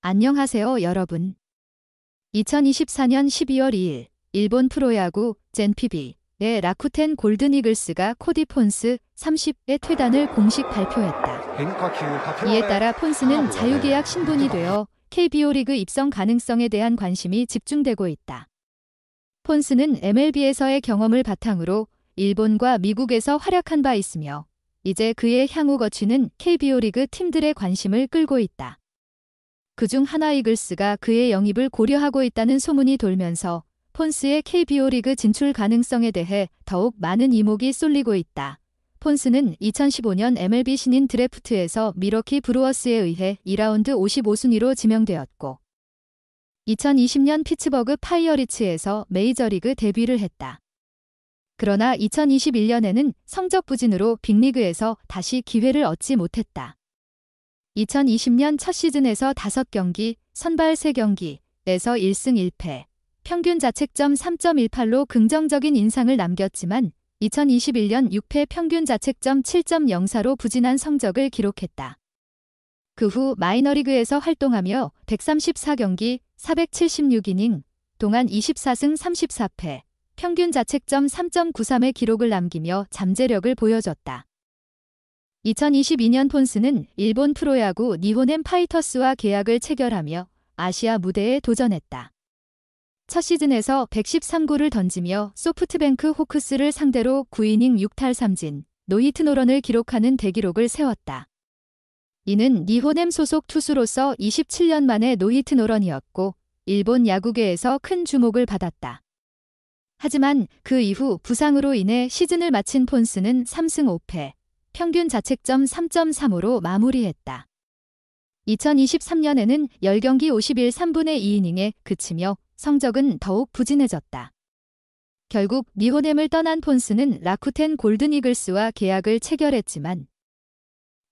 안녕하세요, 여러분. 2024년 12월 2일, 일본 프로야구 젠피비의 라쿠텐 골든이글스가 코디 폰스 30의 퇴단을 공식 발표했다. 이에 따라 폰스는 자유계약 신분이 되어 KBO 리그 입성 가능성에 대한 관심이 집중되고 있다. 폰스는 MLB에서의 경험을 바탕으로 일본과 미국에서 활약한 바 있으며 이제 그의 향후 거취는 KBO 리그 팀들의 관심을 끌고 있다. 그중 하나 이글스가 그의 영입을 고려하고 있다는 소문이 돌면서 폰스의 KBO 리그 진출 가능성에 대해 더욱 많은 이목이 쏠리고 있다. 폰스는 2015년 MLB 신인 드래프트에서 밀워키 브루어스에 의해 2라운드 55순위로 지명되었고 2020년 피츠버그 파이어리츠에서 메이저리그 데뷔를 했다. 그러나 2021년에는 성적 부진으로 빅리그에서 다시 기회를 얻지 못했다. 2020년 첫 시즌에서 5경기, 선발 3경기에서 1승 1패, 평균 자책점 3.18로 긍정적인 인상을 남겼지만 2021년 6패 평균 자책점 7.04로 부진한 성적을 기록했다. 그 후 마이너리그에서 활동하며 134경기, 476이닝 동안 24승 34패, 평균 자책점 3.93의 기록을 남기며 잠재력을 보여줬다. 2022년 폰스는 일본 프로야구 니혼엔 파이터스와 계약을 체결하며 아시아 무대에 도전했다. 첫 시즌에서 113구를 던지며 소프트뱅크 호크스를 상대로 9이닝 6탈 3진, 노히트 노런을 기록하는 대기록을 세웠다. 이는 니혼엠 소속 투수로서 27년 만에 노히트 노런이었고 일본 야구계에서 큰 주목을 받았다. 하지만 그 이후 부상으로 인해 시즌을 마친 폰스는 3승 5패, 평균 자책점 3.35로 마무리했다. 2023년에는 10경기 51 3분의 2이닝에 그치며 성적은 더욱 부진해졌다. 결국 니혼엠을 떠난 폰스는 라쿠텐 골든이글스와 계약을 체결했지만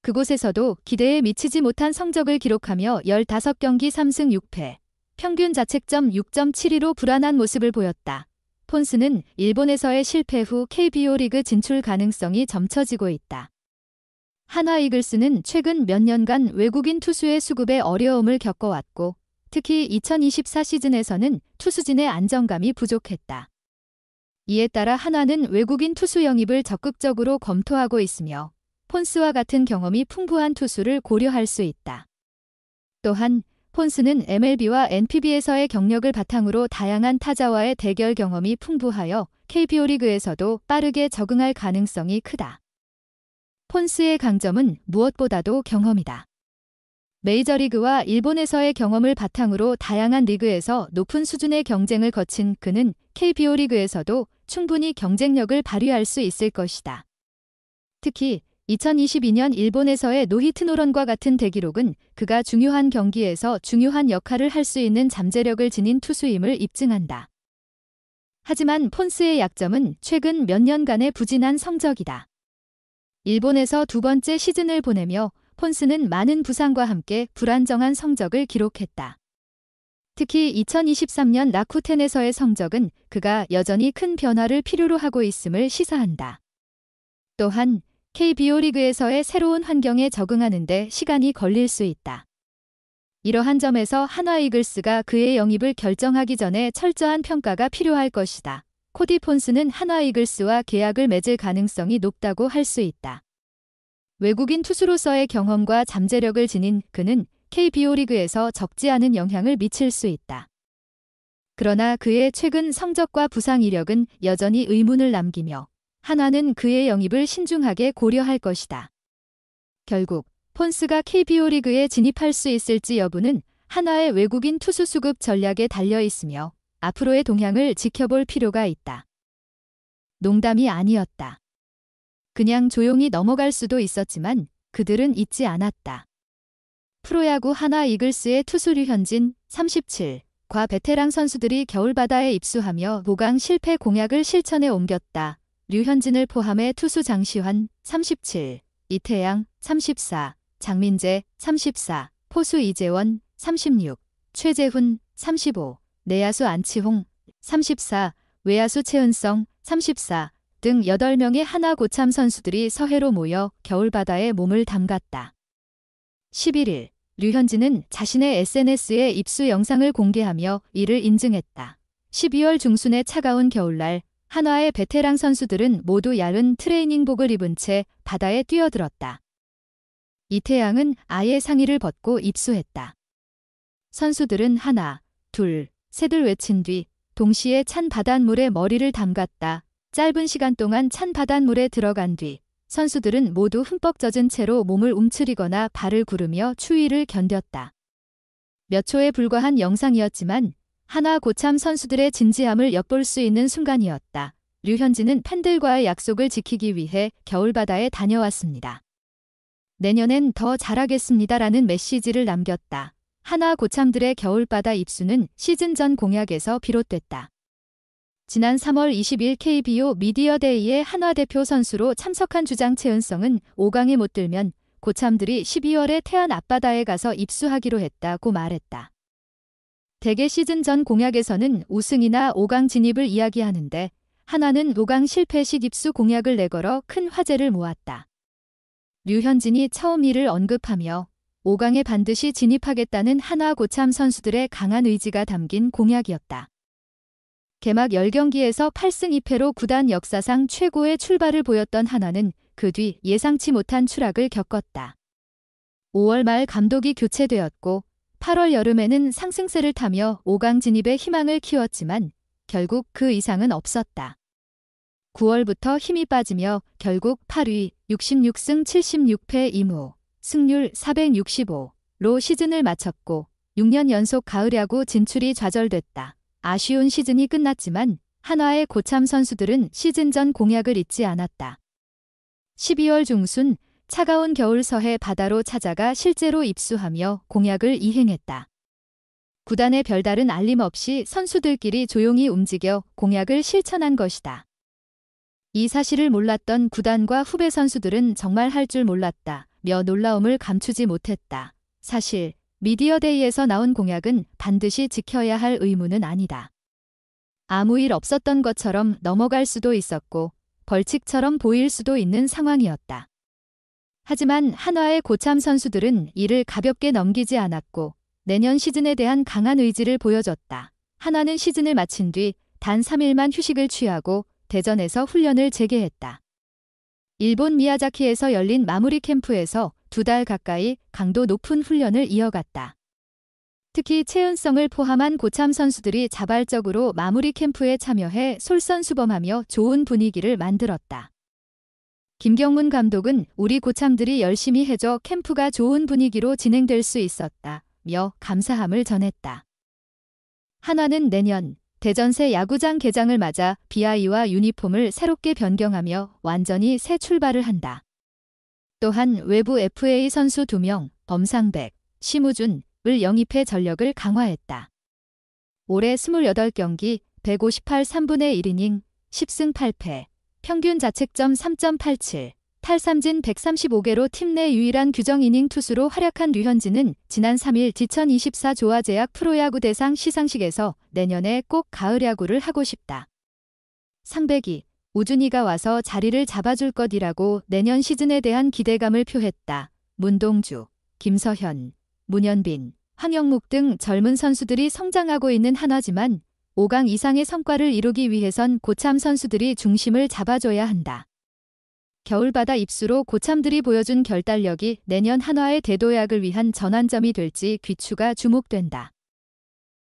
그곳에서도 기대에 미치지 못한 성적을 기록하며 15경기 3승 6패, 평균 자책점 6.72로 불안한 모습을 보였다. 폰스는 일본에서의 실패 후 KBO 리그 진출 가능성이 점쳐지고 있다. 한화 이글스는 최근 몇 년간 외국인 투수의 수급에 어려움을 겪어왔고 특히 2024 시즌에서는 투수진의 안정감이 부족했다. 이에 따라 한화는 외국인 투수 영입을 적극적으로 검토하고 있으며 폰스와 같은 경험이 풍부한 투수를 고려할 수 있다. 또한 폰스는 MLB와 NPB에서의 경력을 바탕으로 다양한 타자와의 대결 경험이 풍부하여 KBO 리그에서도 빠르게 적응할 가능성이 크다. 폰스의 강점은 무엇보다도 경험이다. 메이저리그와 일본에서의 경험을 바탕으로 다양한 리그에서 높은 수준의 경쟁을 거친 그는 KBO 리그에서도 충분히 경쟁력을 발휘할 수 있을 것이다. 특히 2022년 일본에서의 노히트 노런과 같은 대기록은 그가 중요한 경기에서 중요한 역할을 할 수 있는 잠재력을 지닌 투수임을 입증한다. 하지만 폰스의 약점은 최근 몇 년간의 부진한 성적이다. 일본에서 두 번째 시즌을 보내며 폰스는 많은 부상과 함께 불안정한 성적을 기록했다. 특히 2023년 라쿠텐에서의 성적은 그가 여전히 큰 변화를 필요로 하고 있음을 시사한다. 또한 KBO 리그에서의 새로운 환경에 적응하는 데 시간이 걸릴 수 있다. 이러한 점에서 한화 이글스가 그의 영입을 결정하기 전에 철저한 평가가 필요할 것이다. 코디 폰스는 한화 이글스와 계약을 맺을 가능성이 높다고 할 수 있다. 외국인 투수로서의 경험과 잠재력을 지닌 그는 KBO 리그에서 적지 않은 영향을 미칠 수 있다. 그러나 그의 최근 성적과 부상 이력은 여전히 의문을 남기며 한화는 그의 영입을 신중하게 고려할 것이다. 결국 폰스가 KBO 리그에 진입할 수 있을지 여부는 한화의 외국인 투수 수급 전략에 달려 있으며 앞으로의 동향을 지켜볼 필요가 있다. 농담이 아니었다. 그냥 조용히 넘어갈 수도 있었지만 그들은 잊지 않았다. 프로야구 한화 이글스의 투수 류현진 37과 베테랑 선수들이 겨울바다에 입수하며 보강 실패 공약을 실천에 옮겼다. 류현진을 포함해 투수 장시환 37, 이태양 34, 장민재 34, 포수 이재원 36, 최재훈 35, 내야수 안치홍 34, 외야수 최은성 34 등 8명의 한화 고참 선수들이 서해로 모여 겨울바다에 몸을 담갔다. 11일 류현진은 자신의 SNS에 입수 영상을 공개하며 이를 인증했다. 12월 중순의 차가운 겨울날 한화의 베테랑 선수들은 모두 얇은 트레이닝복을 입은 채 바다에 뛰어들었다. 이태양은 아예 상의를 벗고 입수했다. 선수들은 하나, 둘, 셋을 외친 뒤 동시에 찬 바닷물에 머리를 담갔다. 짧은 시간 동안 찬 바닷물에 들어간 뒤 선수들은 모두 흠뻑 젖은 채로 몸을 움츠리거나 발을 구르며 추위를 견뎠다. 몇 초에 불과한 영상이었지만 한화 고참 선수들의 진지함을 엿볼 수 있는 순간이었다. 류현진은 팬들과의 약속을 지키기 위해 겨울바다에 다녀왔습니다. 내년엔 더 잘하겠습니다라는 메시지를 남겼다. 한화 고참들의 겨울바다 입수는 시즌 전 공약에서 비롯됐다. 지난 3월 20일 KBO 미디어데이에 한화 대표 선수로 참석한 주장 최은성은 5강에 못 들면 고참들이 12월에 태안 앞바다에 가서 입수하기로 했다고 말했다. 대개 시즌 전 공약에서는 우승이나 5강 진입을 이야기하는데 한화는 5강 실패 시 입수 공약을 내걸어 큰 화제를 모았다. 류현진이 처음 이를 언급하며 5강에 반드시 진입하겠다는 한화 고참 선수들의 강한 의지가 담긴 공약이었다. 개막 10경기에서 8승 2패로 구단 역사상 최고의 출발을 보였던 한화는 그 뒤 예상치 못한 추락을 겪었다. 5월 말 감독이 교체되었고 8월 여름에는 상승세를 타며 5강 진입의 희망을 키웠지만 결국 그 이상은 없었다. 9월부터 힘이 빠지며 결국 8위 66승 76패 2무 승률 465로 시즌을 마쳤고 6년 연속 가을 야구 진출이 좌절됐다. 아쉬운 시즌이 끝났지만 한화의 고참 선수들은 시즌 전 공약을 잊지 않았다. 12월 중순 차가운 겨울 서해 바다로 찾아가 실제로 입수하며 공약을 이행했다. 구단의 별다른 알림 없이 선수들끼리 조용히 움직여 공약을 실천한 것이다. 이 사실을 몰랐던 구단과 후배 선수들은 정말 할 줄 몰랐다며 놀라움을 감추지 못했다. 사실 미디어데이에서 나온 공약은 반드시 지켜야 할 의무는 아니다. 아무 일 없었던 것처럼 넘어갈 수도 있었고 벌칙처럼 보일 수도 있는 상황이었다. 하지만 한화의 고참 선수들은 이를 가볍게 넘기지 않았고 내년 시즌에 대한 강한 의지를 보여줬다. 한화는 시즌을 마친 뒤 단 3일만 휴식을 취하고 대전에서 훈련을 재개했다. 일본 미야자키에서 열린 마무리 캠프에서 2달 가까이 강도 높은 훈련을 이어갔다. 특히 최은성을 포함한 고참 선수들이 자발적으로 마무리 캠프에 참여해 솔선수범하며 좋은 분위기를 만들었다. 김경문 감독은 우리 고참들이 열심히 해줘 캠프가 좋은 분위기로 진행될 수 있었다며 감사함을 전했다. 한화는 내년 대전 새 야구장 개장을 맞아 BI와 유니폼을 새롭게 변경하며 완전히 새 출발을 한다. 또한 외부 FA 선수 2명, 범상백, 심우준을 영입해 전력을 강화했다. 올해 28경기 158 3분의 1이닝 10승 8패, 평균 자책점 3.87, 탈삼진 135개로 팀 내 유일한 규정 이닝 투수로 활약한 류현진은 지난 3일 2024 조아제약 프로야구 대상 시상식에서 내년에 꼭 가을 야구를 하고 싶다. 상백이, 우준이가 와서 자리를 잡아줄 것이라고 내년 시즌에 대한 기대감을 표했다. 문동주, 김서현, 문현빈, 황영묵 등 젊은 선수들이 성장하고 있는 한화지만 5강 이상의 성과를 이루기 위해선 고참 선수들이 중심을 잡아줘야 한다. 겨울바다 입수로 고참들이 보여준 결단력이 내년 한화의 대도약을 위한 전환점이 될지 귀추가 주목된다.